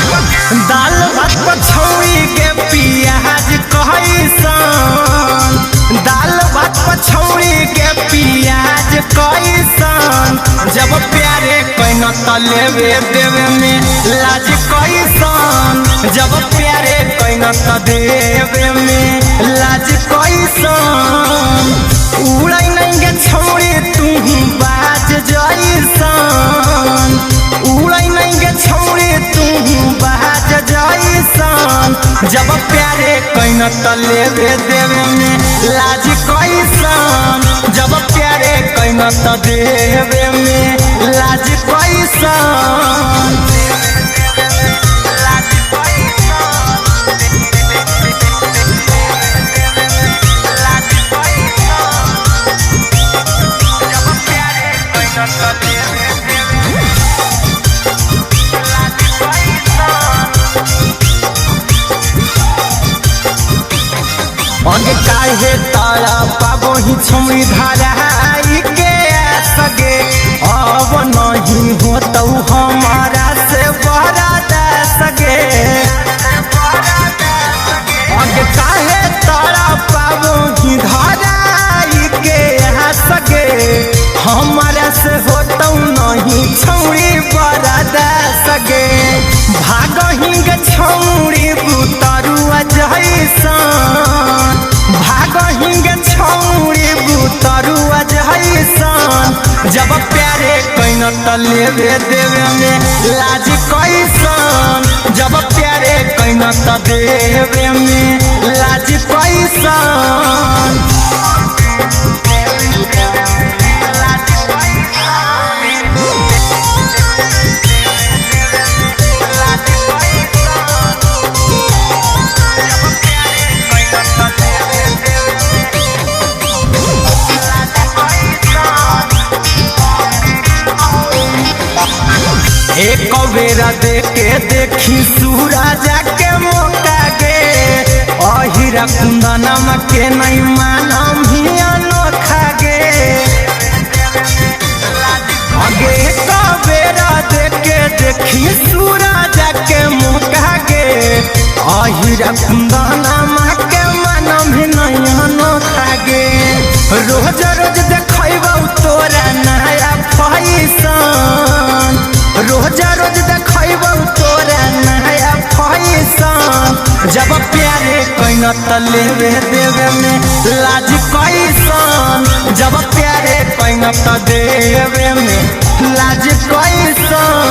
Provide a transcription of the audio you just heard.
दाल भात पछौड़ी के पियाज कैसन, दाल भात पछौड़ी के पियाज कैसन, जब प्यारे कैन त लेवे देवे में लाज कैसन, जब प्यारे कैन त देवे में लाज कैसन। उड़ै नहीं गे छौड़ी तू बाज जैसन, उड़ै नहीं गे छौड़ी तू बाज जैसन, जब प्यारे कैन त लेवे देवे में लाज कैसन, जब प्यारे कैन त देवे में लाज कैसन। अगे काहे तारा पाबो ही छौड़ी धराई के सगे, अब नहीं होतौ हमारा से बड़ा दे सगे। अगे काहे तारा पाबो ही धराई के सगे, हमारा से होतौ नहीं छौड़ी बड़ा दे सगे। भागही गे छौड़ी बुतरुआ जैसन, भागही गे छौड़ी बुतरुआ जैसन, जब प्यारे कैन त लेवे देवे में लाज कैसन, जब प्यारे कैन त देवे में लाज कैसन। एक बेरा देखे देखी सूरज के मौका गे, अहिरा कुंदनम के नहीं मानम ही अनोखा गे। अगे एक बेरा देखे देखी सूरज के मौका गे, अहिरा कुंदनम के मानम ही नहीं अनोखा गे। रोज रोज देखबौ तोरा नया फैशन, रोज रोज देखबौ तोरा नया फैशन, जब प्यारे कैन त लेवे देवे में लाज कैसन, जब प्यारे कैन त देवे में लाज कैसन।